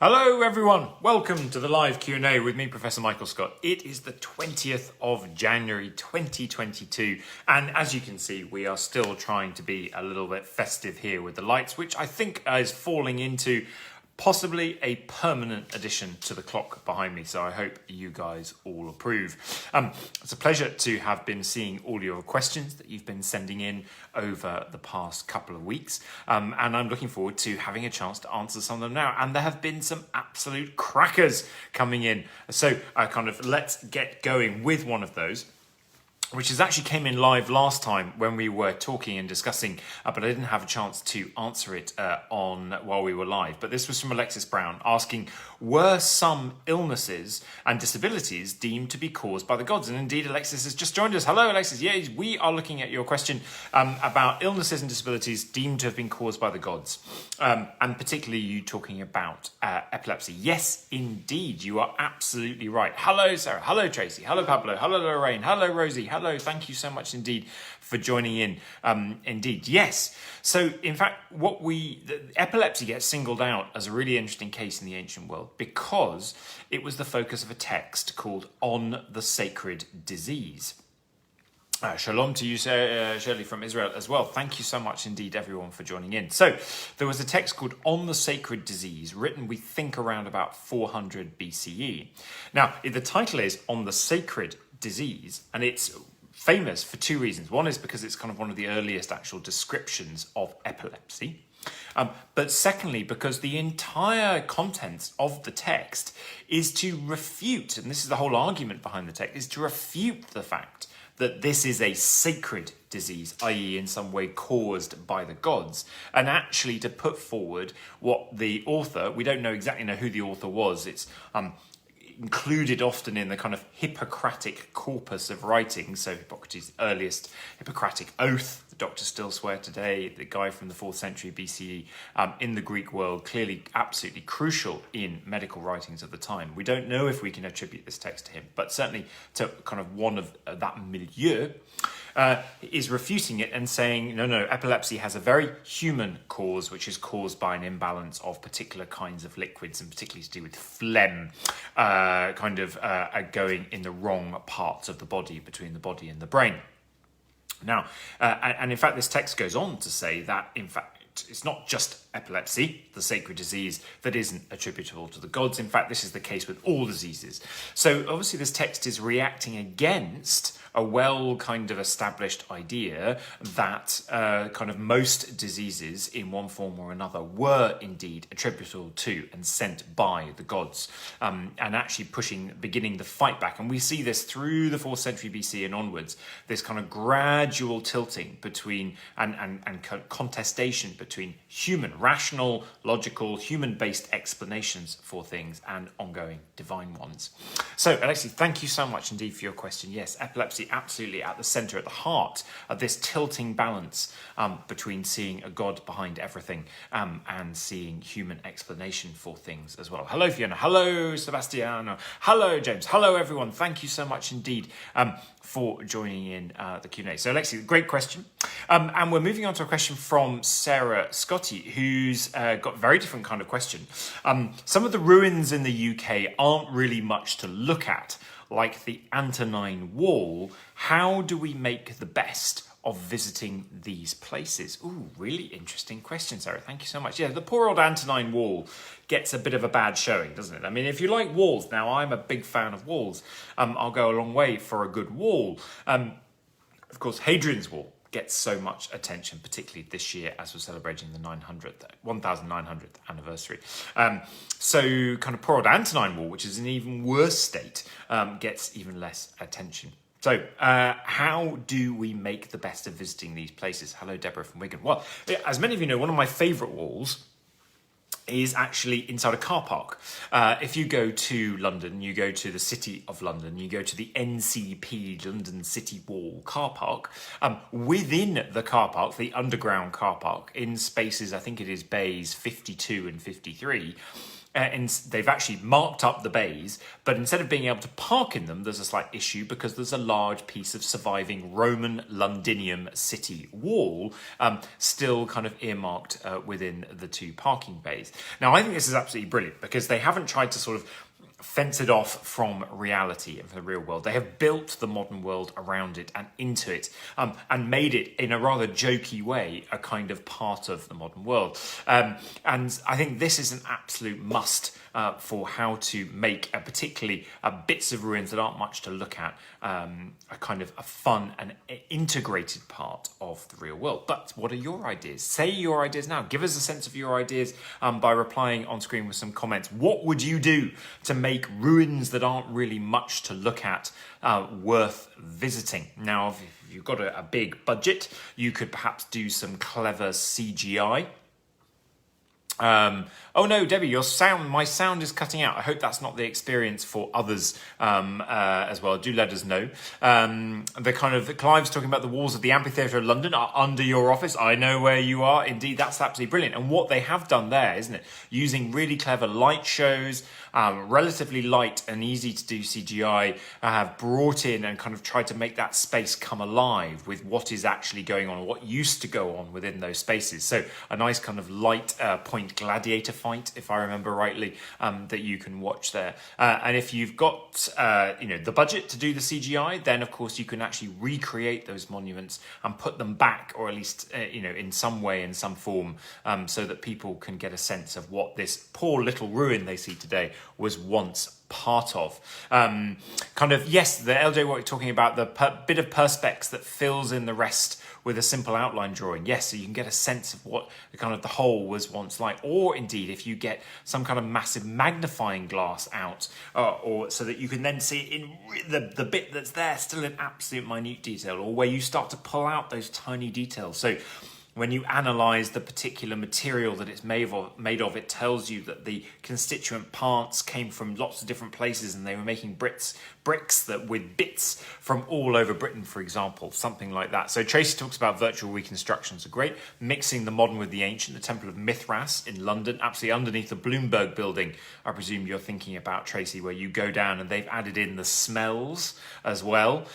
Hello everyone, welcome to the live Q&A with me, Professor Michael Scott. It is the 20th of January 2022 and as you can see we are still trying to be a little bit festive here with the lights, which I think is falling into possibly a permanent addition to the clock behind me, so I hope you guys all approve. It's a pleasure to have been seeing all your questions that you've been sending in over the past couple of weeks, and I'm looking forward to having a chance to answer some of them now, and there have been some absolute crackers coming in, so let's get going with one of those, which actually came in live last time when we were talking and discussing, but I didn't have a chance to answer it while we were live. But this was from Alexis Brown asking, were some illnesses and disabilities deemed to be caused by the gods? And indeed, Alexis has just joined us. Hello, Alexis. Yes, we are looking at your question about illnesses and disabilities deemed to have been caused by the gods. And particularly you talking about epilepsy. Yes, indeed, you are absolutely right. Hello, Sarah. Hello, Tracy. Hello, Pablo. Hello, Lorraine. Hello, Rosie. Hello, thank you so much indeed for joining in. Indeed, yes. So, in fact, epilepsy gets singled out as a really interesting case in the ancient world because it was the focus of a text called On the Sacred Disease. Shalom to you, Shirley from Israel as well. Thank you so much indeed, everyone, for joining in. So, there was a text called On the Sacred Disease, written, we think, around about 400 BCE. Now, the title is On the Sacred Disease, and it's famous for two reasons. One is because it's kind of one of the earliest actual descriptions of epilepsy. But secondly, because the entire contents of the text is to refute, and this is the whole argument behind the text, is to refute the fact that this is a sacred disease, i.e. in some way caused by the gods, and actually to put forward what the author, we don't exactly know who the author was, it's included often in the kind of Hippocratic corpus of writing, so Hippocrates' earliest Hippocratic oath, the doctors still swear today, the guy from the 4th century BCE, in the Greek world, clearly absolutely crucial in medical writings of the time. We don't know if we can attribute this text to him, but certainly to kind of one of that milieu, is refuting it and saying, no, epilepsy has a very human cause, which is caused by an imbalance of particular kinds of liquids, and particularly to do with phlegm, going in the wrong parts of the body, between the body and the brain. Now, and in fact, this text goes on to say that, in fact, it's not just epilepsy, the sacred disease, that isn't attributable to the gods. In fact, this is the case with all diseases. So obviously this text is reacting against a well kind of established idea that kind of most diseases in one form or another were indeed attributable to and sent by the gods, and actually beginning the fight back. And we see this through the 4th century BC and onwards, this kind of gradual tilting between and contestation between rational, logical, human-based explanations for things and ongoing divine ones. So, Alexi, thank you so much indeed for your question. Yes, epilepsy absolutely at the centre, at the heart of this tilting balance between seeing a God behind everything and seeing human explanation for things as well. Hello, Fiona. Hello, Sebastiano. Hello, James. Hello, everyone. Thank you so much indeed for joining in the Q&A. So, Alexi, great question. And we're moving on to a question from Sarah Scotty, who's got a very different kind of question. Some of the ruins in the UK aren't really much to look at, like the Antonine Wall. How do we make the best of visiting these places? Ooh, really interesting question, Sarah. Thank you so much. Yeah, the poor old Antonine Wall gets a bit of a bad showing, doesn't it? I mean, if you like walls, now I'm a big fan of walls. I'll go a long way for a good wall. Of course, Hadrian's Wall gets so much attention, particularly this year as we're celebrating the 1900th anniversary. So kind of poor old Antonine Wall, which is in an even worse state, gets even less attention. So how do we make the best of visiting these places? Hello, Deborah from Wigan. Well, as many of you know, one of my favourite walls is actually inside a car park. If you go to London, you go to the City of London, you go to the NCP, London City Wall car park. Within the car park, the underground car park, in spaces, I think it is bays 52 and 53, and they've actually marked up the bays, but instead of being able to park in them, there's a slight issue because there's a large piece of surviving Roman Londinium city wall still kind of earmarked within the two parking bays. Now, I think this is absolutely brilliant because they haven't tried to sort of fence it off from reality of the real world. They have built the modern world around it and into it, and made it in a rather jokey way a kind of part of the modern world. And I think this is an absolute must for how to make particularly bits of ruins that aren't much to look at a kind of a fun and integrated part of the real world. But what are your ideas? Say your ideas now. Give us a sense of your ideas by replying on screen with some comments. What would you do to make ruins that aren't really much to look at worth visiting? Now, if you've got a big budget, you could perhaps do some clever CGI. Oh no, Debbie, my sound is cutting out. I hope that's not the experience for others as well. Do let us know. Clive's talking about the walls of the amphitheatre of London are under your office. I know where you are. Indeed, that's absolutely brilliant. And what they have done there, isn't it? Using really clever light shows, relatively light and easy to do CGI, have brought in and kind of tried to make that space come alive with what is actually going on, what used to go on within those spaces. So a nice kind of light point gladiator fight, if I remember rightly, that you can watch there. And if you've got the budget to do the CGI, then of course you can actually recreate those monuments and put them back, or at least in some way, in some form, so that people can get a sense of what this poor little ruin they see today was once part of. Yes, the LJ, what you're talking about, the bit of perspex that fills in the rest with a simple outline drawing. Yes, so you can get a sense of what the whole was once like. Or indeed, if you get some kind of massive magnifying glass out, or so that you can then see in the bit that's there still in absolute minute detail, or where you start to pull out those tiny details. So when you analyse the particular material that it's made of, it tells you that the constituent parts came from lots of different places and they were making bricks that with bits from all over Britain, for example, something like that. So Tracy talks about virtual reconstructions are great, mixing the modern with the ancient. The Temple of Mithras in London, absolutely underneath the Bloomberg building, I presume you're thinking about, Tracy, where you go down and they've added in the smells as well.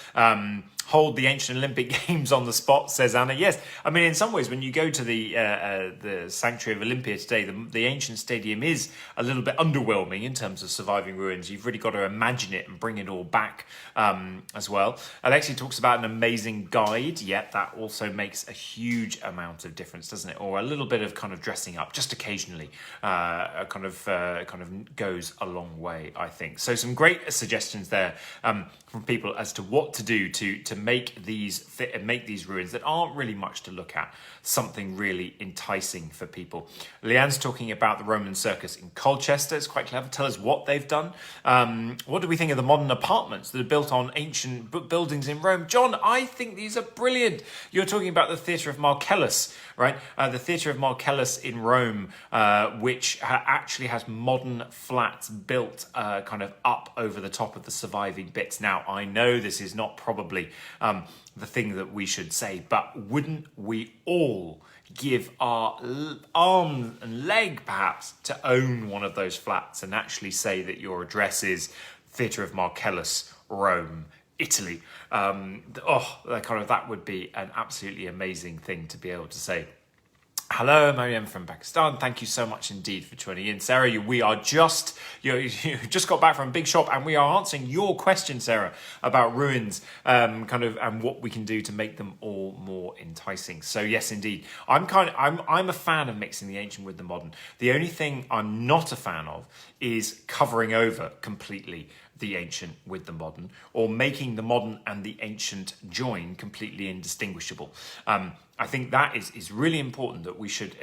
Hold the ancient Olympic Games on the spot, says Anna. Yes, I mean, in some ways, when you go to the Sanctuary of Olympia today, the ancient stadium is a little bit underwhelming in terms of surviving ruins. You've really got to imagine it and bring it all back as well. Alexia talks about an amazing guide. Yet that also makes a huge amount of difference, doesn't it? Or a little bit of kind of dressing up, just occasionally, kind of goes a long way, I think. So some great suggestions there from people as to what to do to make these ruins that aren't really much to look at something really enticing for people. Leanne's talking about the Roman Circus in Colchester. It's quite clever. Tell us what they've done. What do we think of the modern apartments that are built on ancient buildings in Rome? John, I think these are brilliant. You're talking about the Theatre of Marcellus, right? The Theatre of Marcellus in Rome, which actually has modern flats built kind of up over the top of the surviving bits. Now, I know this is not probably the thing that we should say, but wouldn't we all give our arm and leg perhaps to own one of those flats and actually say that your address is Theatre of Marcellus, Rome, Italy? That would be an absolutely amazing thing to be able to say. Hello, Mariam from Pakistan. Thank you so much indeed for joining in. Sarah, we are you just got back from a big shop and we are answering your question, Sarah, about ruins and what we can do to make them all more enticing. So yes, indeed. I'm a fan of mixing the ancient with the modern. The only thing I'm not a fan of is covering over completely the ancient with the modern, or making the modern and the ancient join completely indistinguishable. I think that is really important, that we should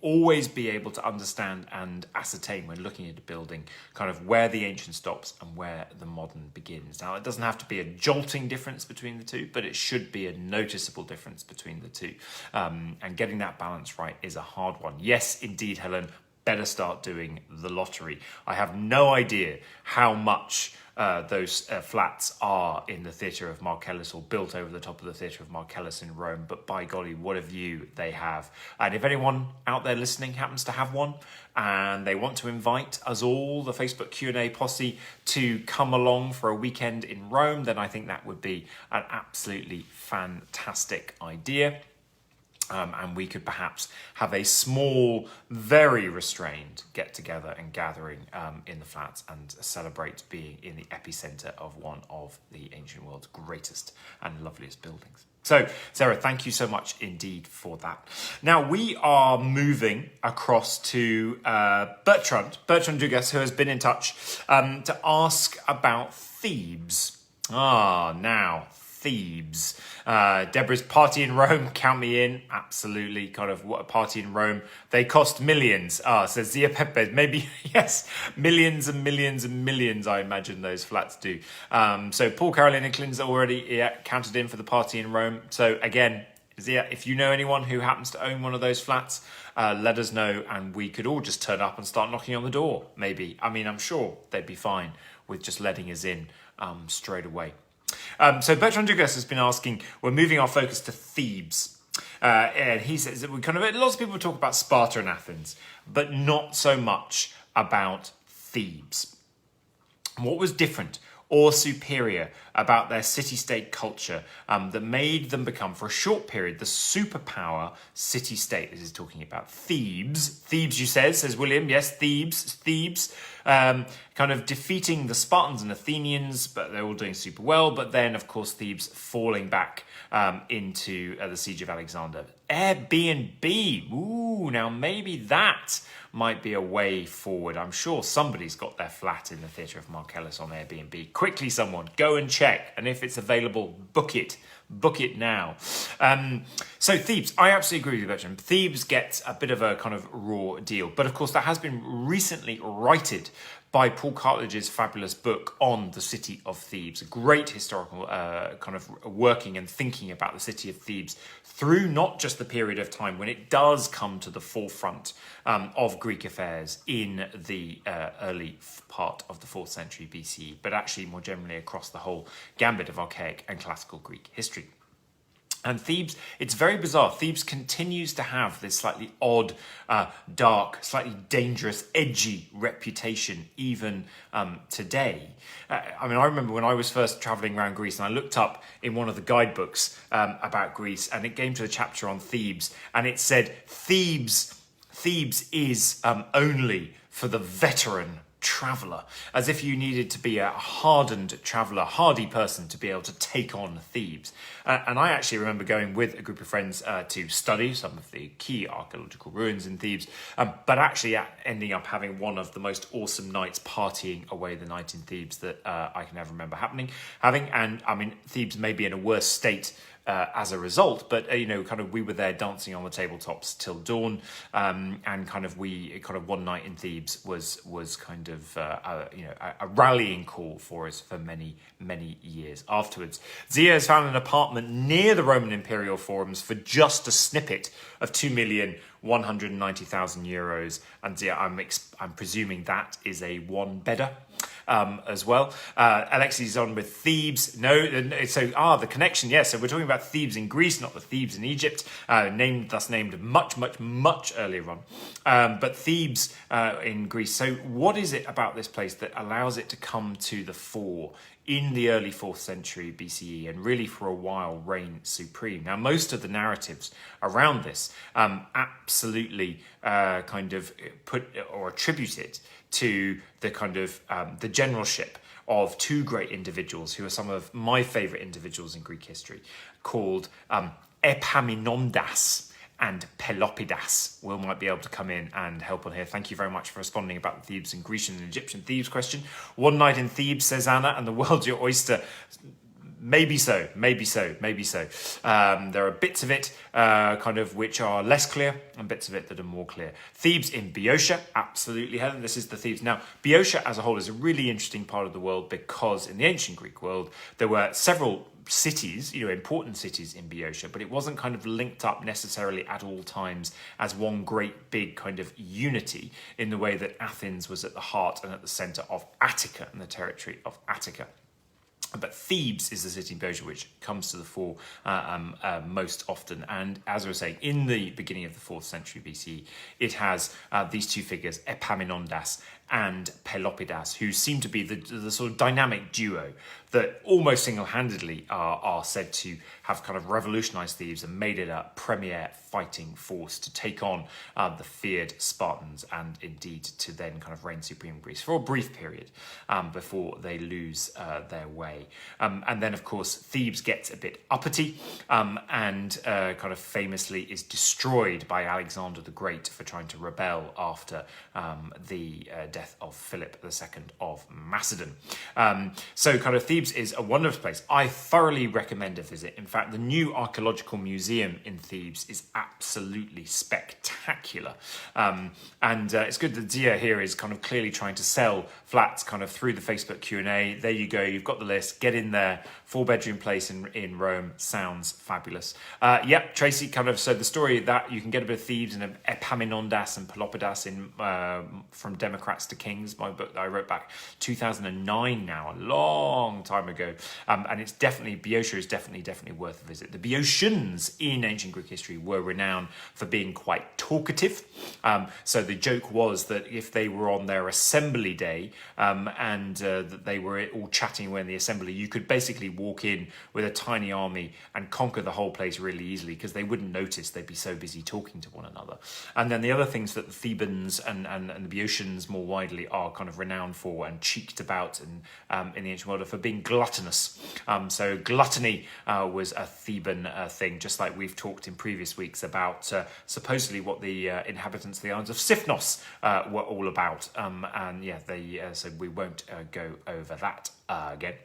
always be able to understand and ascertain when looking at a building kind of where the ancient stops and where the modern begins. Now, it doesn't have to be a jolting difference between the two, but it should be a noticeable difference between the two. And getting that balance right is a hard one. Yes, indeed, Helen. better start doing the lottery. I have no idea how much those flats are in the Theatre of Marcellus, or built over the top of the Theatre of Marcellus in Rome, but by golly, what a view they have. And if anyone out there listening happens to have one and they want to invite us all, the Facebook Q&A posse, to come along for a weekend in Rome, then I think that would be an absolutely fantastic idea. And we could perhaps have a small, very restrained get-together and gathering in the flats and celebrate being in the epicenter of one of the ancient world's greatest and loveliest buildings. So, Sarah, thank you so much indeed for that. Now, we are moving across to Bertrand Dugas, who has been in touch to ask about Thebes. Now, Thebes. Deborah's party in Rome, count me in. Absolutely. Kind of what a party in Rome. They cost millions. Says Zia Pepe. Maybe, yes, millions and millions and millions, I imagine those flats do. So Paul Carolina Clint's already counted in for the party in Rome. So again, Zia, if you know anyone who happens to own one of those flats, let us know, and we could all just turn up and start knocking on the door, maybe. I mean, I'm sure they'd be fine with just letting us in straight away. So Bertrand Dugas has been asking, we're moving our focus to Thebes. And he says that lots of people talk about Sparta and Athens, but not so much about Thebes. What was different or superior about their city-state culture that made them become, for a short period, the superpower city-state? This is talking about Thebes. Thebes, you says William. Yes, Thebes. Kind of defeating the Spartans and Athenians, but they're all doing super well. But then, of course, Thebes falling back into the siege of Alexander. Airbnb. Ooh, now maybe that might be a way forward. I'm sure somebody's got their flat in the Theatre of Marcellus on Airbnb. Quickly, someone, go and check. And if it's available, book it. Book it now. So Thebes, I absolutely agree with you, Bertrand. Thebes gets a bit of a kind of raw deal. But of course, that has been recently righted by Paul Cartledge's fabulous book on the city of Thebes. A great historical kind of working and thinking about the city of Thebes through not just the period of time when it does come to the forefront of Greek affairs in the early part of the 4th century BCE, but actually more generally across the whole gambit of archaic and classical Greek history. And Thebes, it's very bizarre. Thebes continues to have this slightly odd, dark, slightly dangerous, edgy reputation even today. I remember when I was first travelling around Greece and I looked up in one of the guidebooks about Greece, and it came to the chapter on Thebes, and it said, Thebes is only for the veteran traveller, as if you needed to be a hardened traveller, hardy person to be able to take on Thebes. And I actually remember going with a group of friends to study some of the key archaeological ruins in Thebes, but actually ending up having one of the most awesome nights partying away the night in Thebes that I can ever remember having. And I mean, Thebes may be in a worse state as a result, but we were there dancing on the tabletops till dawn, and one night in Thebes was kind of a rallying call for us for many years afterwards. Zia has found an apartment near the Roman Imperial Forums for just a snippet of €2,190,000, and Zia, I'm presuming that is a one-bedder. As well. Alexis on with Thebes. No, so the connection, yes. So we're talking about Thebes in Greece, not the Thebes in Egypt, named much earlier on. But Thebes in Greece. So what is it about this place that allows it to come to the fore in the early 4th century BCE and really for a while reign supreme? Now, most of the narratives around this absolutely kind of put or attribute it to the kind of the generalship of two great individuals who are some of my favourite individuals in Greek history, called Epaminondas and Pelopidas. Will might be able to come in and help on here. Thank you very much for responding about the Thebes and Grecian and Egyptian Thebes question. One night in Thebes, says Anna, and the world's your oyster. Maybe so. There are bits of it which are less clear and bits of it that are more clear. Thebes in Boeotia, absolutely, Helen. This is the Thebes. Now, Boeotia as a whole is a really interesting part of the world because in the ancient Greek world, there were several cities, important cities in Boeotia, but it wasn't kind of linked up necessarily at all times as one great big kind of unity in the way that Athens was at the heart and at the centre of Attica and the territory of Attica. But Thebes is the city in Boeotia which comes to the fore most often. And as I was saying, in the beginning of the 4th century BCE, it has these two figures, Epaminondas and Pelopidas, who seem to be the sort of dynamic duo that almost single-handedly are said to have kind of revolutionized Thebes and made it a premier fighting force to take on the feared Spartans and indeed to then kind of reign supreme in Greece for a brief period before they lose their way. And then, of course, Thebes gets a bit uppity and kind of famously is destroyed by Alexander the Great for trying to rebel after the death of Philip II of Macedon. So kind of Thebes is a wonderful place. I thoroughly recommend a visit. In fact, the new archaeological museum in Thebes is absolutely spectacular. And it's good that Zia here is kind of clearly trying to sell flats kind of through the Facebook Q&A. There you go. You've got the list. Get in there. 4-bedroom place in Rome. Sounds fabulous. Yep, Tracy, kind of, so the story that you can get a bit of Thebes and Epaminondas and Pelopidas in From Democrats to Kings, my book that I wrote back 2009 now, a long time ago. And it's definitely, Boeotia is definitely worth a visit. The Boeotians in ancient Greek history were renowned for being quite talkative. So the joke was that if they were on their assembly day and that they were all chatting when the assembly, you could basically walk in with a tiny army and conquer the whole place really easily because they wouldn't notice. They'd be so busy talking to one another. And then the other things that the Thebans and the Boeotians more widely are kind of renowned for and cheeked about in the ancient world are for being gluttonous. So gluttony was a Theban thing, just like we've talked in previous weeks about supposedly what the inhabitants of the islands of Sifnos were all about. And yeah, so we won't go over that again.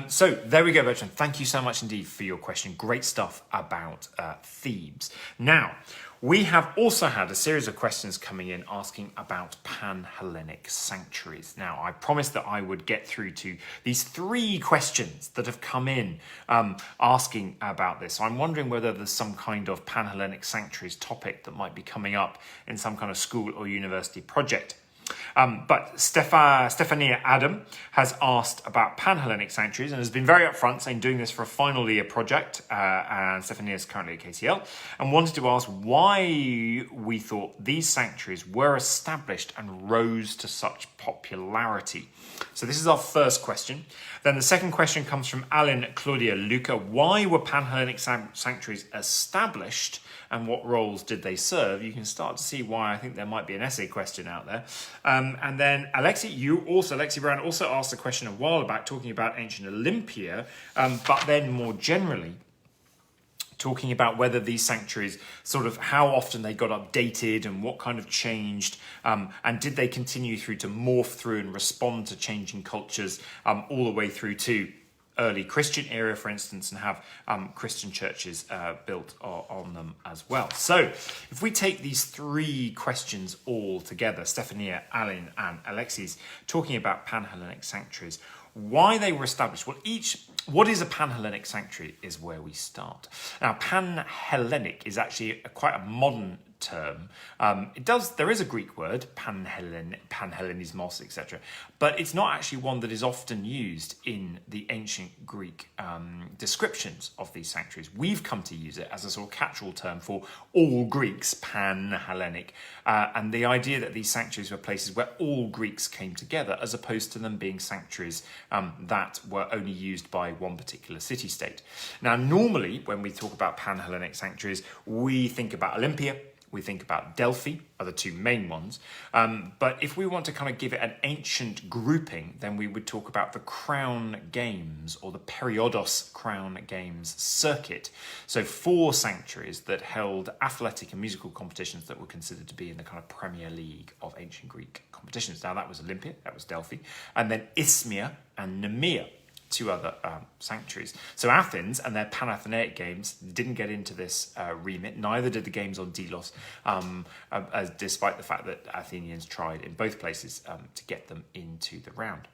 So there we go, Bertrand. Thank you so much indeed for your question. Great stuff about Thebes. Now, we have also had a series of questions coming in asking about Panhellenic sanctuaries. Now, I promised that I would get through to these 3 questions that have come in asking about this. So I'm wondering whether there's some kind of Panhellenic sanctuaries topic that might be coming up in some kind of school or university project. But Stefania Adam has asked about Panhellenic sanctuaries and has been very upfront, saying doing this for a final year project, and Stefania is currently at KCL, and wanted to ask why we thought these sanctuaries were established and rose to such popularity. So this is our first question. Then the second question comes from Alan Claudia Luca. Why were Panhellenic sanctuaries established and what roles did they serve? You can start to see why I think there might be an essay question out there. And then Alexi Brown also asked a question a while back talking about ancient Olympia, but then more generally talking about whether these sanctuaries, sort of how often they got updated and what kind of changed, and did they continue through to morph through and respond to changing cultures all the way through to early Christian era, for instance, and have Christian churches built on them as well. So if we take these 3 questions all together, Stefania, Alan and Alexis, talking about Panhellenic sanctuaries, why they were established. Well, what is a Panhellenic sanctuary is where we start. Now, Panhellenic is actually quite a modern term. There is a Greek word, Panhellenismos, etc., but it's not actually one that is often used in the ancient Greek descriptions of these sanctuaries. We've come to use it as a sort of catch-all term for all Greeks, Panhellenic, and the idea that these sanctuaries were places where all Greeks came together, as opposed to them being sanctuaries that were only used by one particular city-state. Now, normally, when we talk about Panhellenic sanctuaries, we think about Olympia, we think about Delphi, are the 2 main ones. But if we want to kind of give it an ancient grouping, then we would talk about the Crown Games or the Periodos Crown Games circuit. So 4 sanctuaries that held athletic and musical competitions that were considered to be in the kind of Premier League of ancient Greek competitions. Now that was Olympia, that was Delphi, and then Isthmia and Nemea. 2 other sanctuaries. So Athens and their Panathenaic games didn't get into this remit. Neither did the games on Delos, despite the fact that Athenians tried in both places to get them into the round.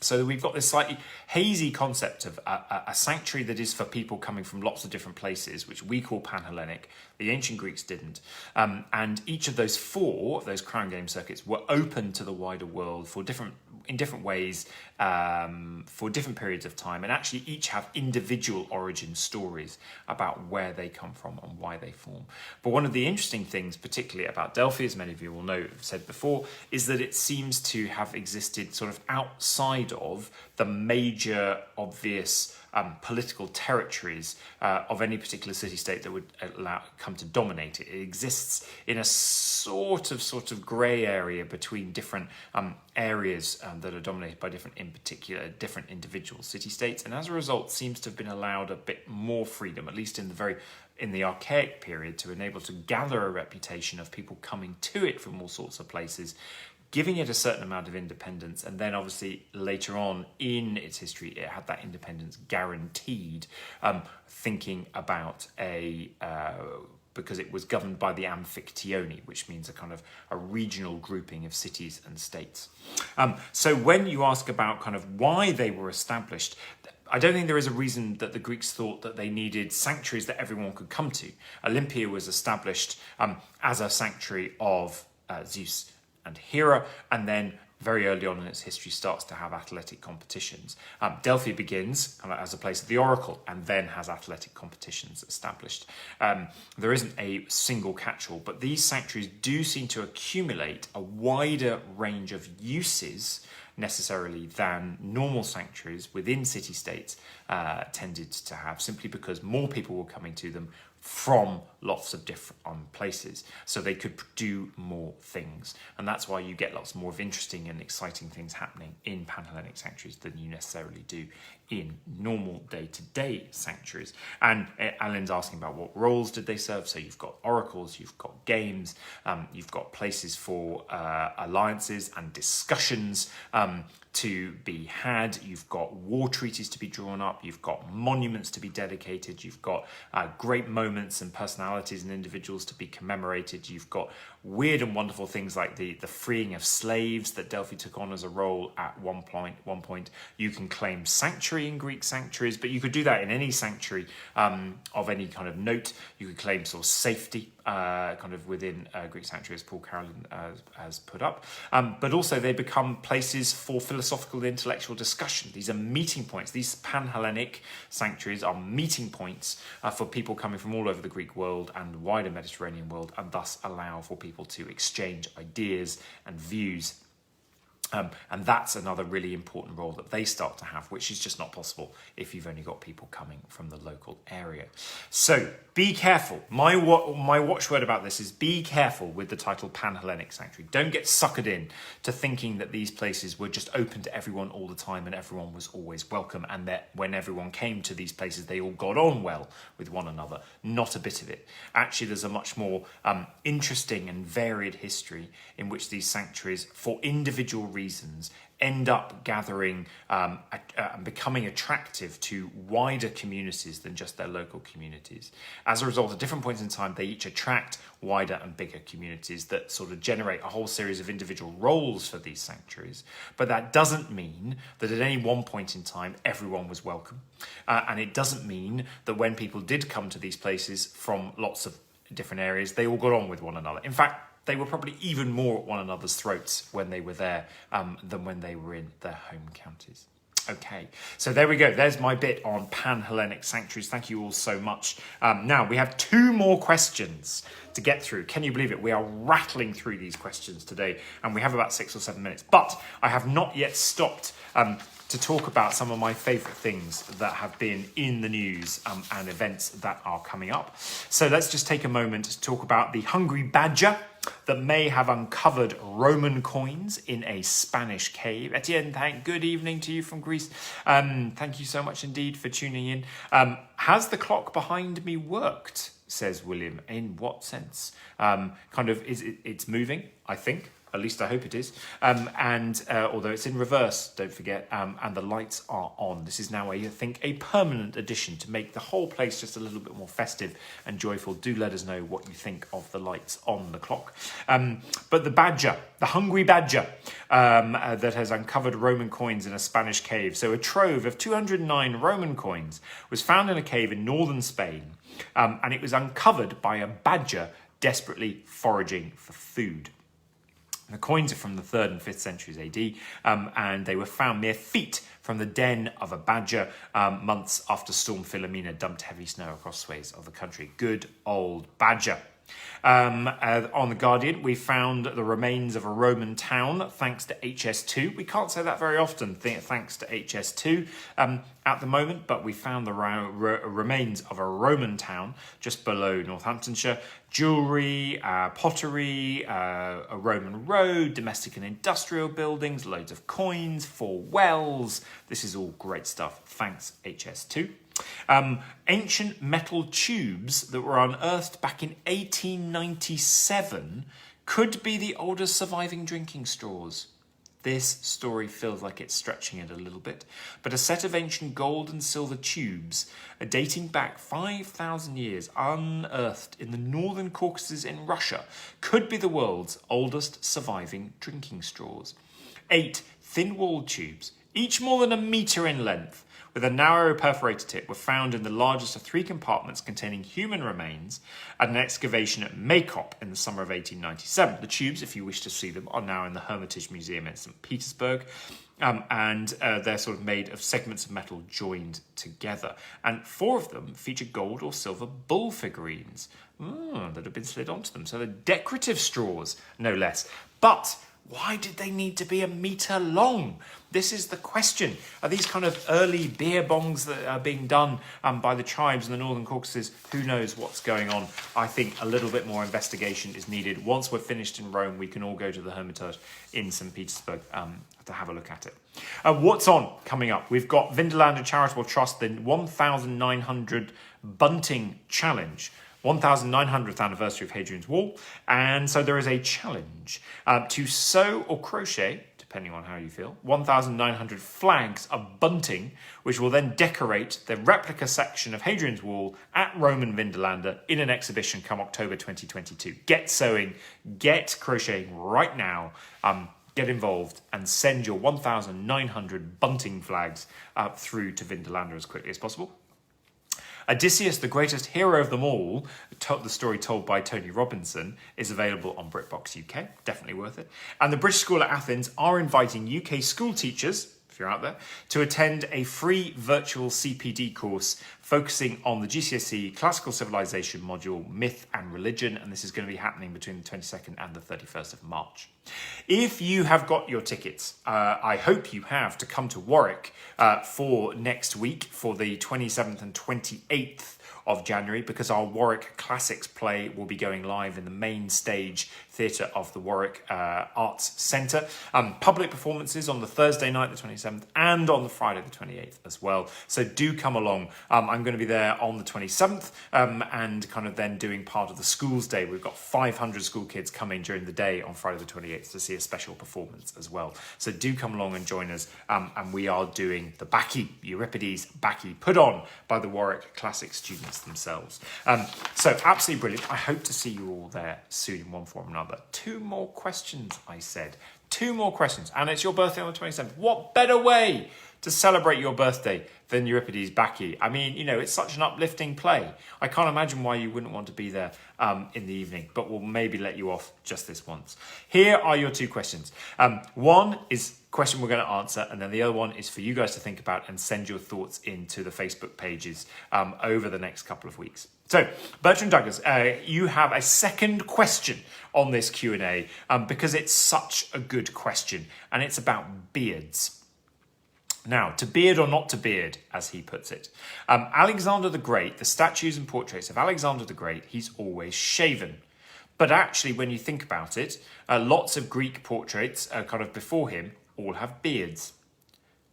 So we've got this slightly hazy concept of a sanctuary that is for people coming from lots of different places, which we call Panhellenic. The ancient Greeks didn't. And each of those four of those crown game circuits were open to the wider world in different ways, for different periods of time, and actually each have individual origin stories about where they come from and why they form. But one of the interesting things, particularly about Delphi, as many of you will know, have said before, is that it seems to have existed sort of outside of the major obvious political territories of any particular city-state that would come to dominate it. It exists in a sort of grey area between different areas that are dominated by different individual city-states, and as a result seems to have been allowed a bit more freedom, at least in the archaic period, to enable to gather a reputation of people coming to it from all sorts of places, giving it a certain amount of independence, and then obviously later on in its history it had that independence guaranteed, thinking about because it was governed by the Amphictyony, which means a regional grouping of cities and states. So when you ask about kind of why they were established, I don't think there is a reason that the Greeks thought that they needed sanctuaries that everyone could come to. Olympia was established as a sanctuary of Zeus and Hera, and then very early on in its history starts to have athletic competitions. Delphi begins as a place of the oracle and then has athletic competitions established. There isn't a single catch-all, but these sanctuaries do seem to accumulate a wider range of uses necessarily than normal sanctuaries within city-states tended to have, simply because more people were coming to them from lots of different places, so they could do more things, and that's why you get lots more of interesting and exciting things happening in Panhellenic sanctuaries than you necessarily do in normal day-to-day sanctuaries. And Alan's asking about what roles did they serve. So you've got oracles, you've got games, you've got places for alliances and discussions to be had, you've got war treaties to be drawn up, you've got monuments to be dedicated, you've got great moments and personalities and individuals to be commemorated, you've got weird and wonderful things like the freeing of slaves that Delphi took on as a role at one point. You can claim sanctuary in Greek sanctuaries, but you could do that in any sanctuary of any kind of note. You could claim sort of safety kind of within Greek sanctuaries, Paul Carolyn has put up. But also they become places for philosophical and intellectual discussion. These are meeting points. These Panhellenic sanctuaries are meeting points for people coming from all over the Greek world and the wider Mediterranean world, and thus allow for people to exchange ideas and views. And that's another really important role that they start to have, which is just not possible if you've only got people coming from the local area. So be careful. My watchword about this is be careful with the title Panhellenic Sanctuary. Don't get suckered in to thinking that these places were just open to everyone all the time and everyone was always welcome, and that when everyone came to these places they all got on well with one another. Not a bit of it. Actually, there's a much more interesting and varied history in which these sanctuaries, for individual reasons, end up gathering and becoming attractive to wider communities than just their local communities. As a result, at different points in time, they each attract wider and bigger communities that sort of generate a whole series of individual roles for these sanctuaries. But that doesn't mean that at any one point in time, everyone was welcome. And it doesn't mean that when people did come to these places from lots of different areas, they all got on with one another. In fact, they were probably even more at one another's throats when they were there than when they were in their home counties. Okay, so there we go. There's my bit on Panhellenic sanctuaries. Thank you all so much. Now, we have 2 more questions to get through. Can you believe it? We are rattling through these questions today, and we have about 6 or 7 minutes. But I have not yet stopped to talk about some of my favourite things that have been in the news and events that are coming up. So let's just take a moment to talk about the hungry badger that may have uncovered Roman coins in a Spanish cave. Etienne, good evening to you from Greece. Thank you so much indeed for tuning in. Has the clock behind me worked, says William? In what sense? It's moving, I think. At least I hope it is. Although it's in reverse, don't forget, and the lights are on. This is now, I think, a permanent addition to make the whole place just a little bit more festive and joyful. Do let us know what you think of the lights on the clock. But the badger, the hungry badger, that has uncovered Roman coins in a Spanish cave. So a trove of 209 Roman coins was found in a cave in northern Spain, and it was uncovered by a badger desperately foraging for food. The coins are from the 3rd and 5th centuries AD, and they were found mere feet from the den of a badger months after Storm Philomena dumped heavy snow across swathes of the country. Good old badger. On The Guardian, we found the remains of a Roman town thanks to HS2. We can't say that very often, thanks to HS2 at the moment, but we found the remains of a Roman town just below Northamptonshire. Jewellery, pottery, a Roman road, domestic and industrial buildings, loads of coins, 4 wells. This is all great stuff. Thanks, HS2. Ancient metal tubes that were unearthed back in 1897 could be the oldest surviving drinking straws. This story feels like it's stretching it a little bit, but a set of ancient gold and silver tubes dating back 5,000 years, unearthed in the northern Caucasus in Russia, could be the world's oldest surviving drinking straws. 8 thin-walled tubes, each more than a metre in length, with a narrow perforated tip, were found in the largest of 3 compartments containing human remains at an excavation at Maykop in the summer of 1897. The tubes, if you wish to see them, are now in the Hermitage Museum in St. Petersburg, and they're sort of made of segments of metal joined together. And 4 of them feature gold or silver bull figurines that have been slid onto them. So they're decorative straws, no less. But why did they need to be a metre long? This is the question. Are these kind of early beer bongs that are being done by the tribes in the northern Caucasus? Who knows what's going on? I think a little bit more investigation is needed. Once we're finished in Rome, we can all go to the Hermitage in St. Petersburg to have a look at it. What's on coming up? We've got Vindelander Charitable Trust, the 1,900 Bunting Challenge. 1900th anniversary of Hadrian's Wall, and so there is a challenge to sew or crochet, depending on how you feel, 1,900 flags of bunting, which will then decorate the replica section of Hadrian's Wall at Rome and Vindelander in an exhibition come October 2022. Get sewing, get crocheting right now. Get involved and send your 1,900 bunting flags through to Vindelander as quickly as possible. Odysseus, the greatest hero of them all, the story told by Tony Robinson, is available on BritBox UK. Definitely worth it. And the British School at Athens are inviting UK school teachers, if you're out there, to attend a free virtual CPD course focusing on the GCSE Classical Civilization module, Myth and Religion, and this is going to be happening between the 22nd and the 31st of March. If you have got your tickets, I hope you have, to come to Warwick for next week for the 27th and 28th of January, because our Warwick Classics play will be going live in the main stage theatre of the Warwick Arts Centre. Public performances on the Thursday night, the 27th, and on the Friday, the 28th as well. So do come along. I'm going to be there on the 27th and kind of then doing part of the Schools Day. We've got 500 school kids coming during the day on Friday the 28th to see a special performance as well. So do come along and join us. And we are doing the Bacchae, Euripides Bacchae, put on by the Warwick Classics students themselves. So absolutely brilliant. I hope to see you all there soon in one form or another. 2 more questions, I said. 2 more questions. And it's your birthday on the 27th. What better way to celebrate your birthday than Euripides Bacchae? I mean, you know, it's such an uplifting play. I can't imagine why you wouldn't want to be there in the evening, but we'll maybe let you off just this once. Here are your 2 questions. One is a question we're going to answer, and then the other one is for you guys to think about and send your thoughts into the Facebook pages over the next couple of weeks. So, Bertrand Douglas, you have a second question on this Q&A because it's such a good question, and it's about beards. Now, to beard or not to beard, as he puts it. Alexander the Great, the statues and portraits of Alexander the Great, he's always shaven. But actually, when you think about it, lots of Greek portraits kind of before him all have beards.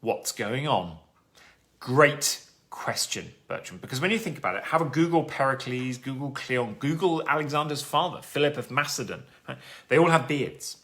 What's going on? Great question, Bertrand, because when you think about it, have a Google Pericles, Google Cleon, Google Alexander's father, Philip of Macedon. Right? They all have beards.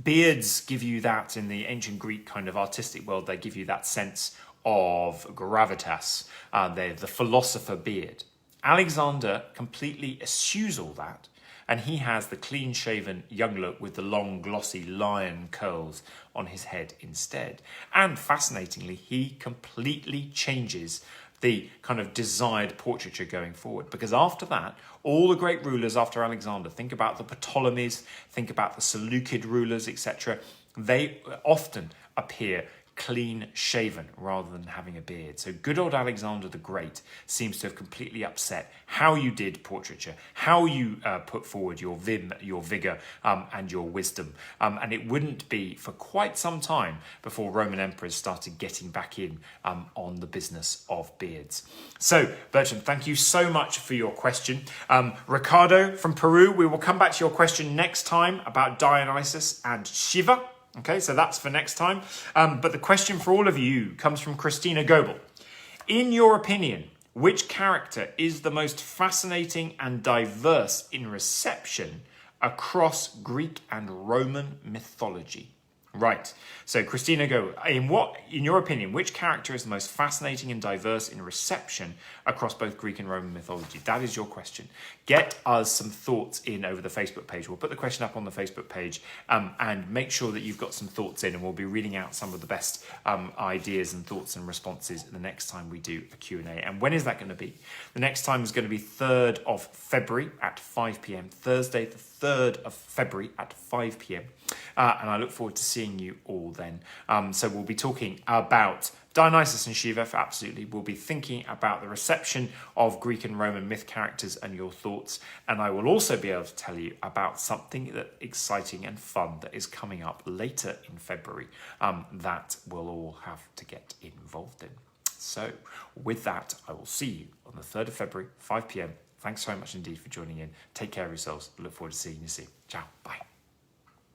Beards give you that, in the ancient Greek kind of artistic world, they give you that sense of gravitas. They're the philosopher beard. Alexander completely eschews all that and he has the clean-shaven young look with the long, glossy lion curls on his head instead. And fascinatingly, he completely changes the kind of desired portraiture going forward, because after that, all the great rulers after Alexander, think about the Ptolemies, think about the Seleucid rulers, etc., they often appear clean shaven rather than having a beard. So good old Alexander the Great seems to have completely upset how you did portraiture, how you put forward your vim, your vigor, and your wisdom. And it wouldn't be for quite some time before Roman emperors started getting back in on the business of beards. So Bertrand, thank you so much for your question. Ricardo from Peru, we will come back to your question next time about Dionysus and Shiva. Okay, so that's for next time. But the question for all of you comes from Christina Goebel. In your opinion, which character is the most fascinating and diverse in reception across Greek and Roman mythology? Right. So Christina Goebel, in your opinion, which character is the most fascinating and diverse in reception across both Greek and Roman mythology? That is your question. Get us some thoughts in over the Facebook page. We'll put the question up on the Facebook page and make sure that you've got some thoughts in, and we'll be reading out some of the best ideas and thoughts and responses the next time we do a Q&A. And when is that going to be? The next time is going to be 3rd of February at 5 p.m. Thursday, the 3rd of February at 5 p.m. And I look forward to seeing you all then. So we'll be talking about Dionysus and Shiva, absolutely. We'll be thinking about the reception of Greek and Roman myth characters and your thoughts. And I will also be able to tell you about something that exciting and fun that is coming up later in February that we'll all have to get involved in. So with that, I will see you on the 3rd of February, 5 p.m. Thanks so much indeed for joining in. Take care of yourselves. Look forward to seeing you soon. Ciao. Bye.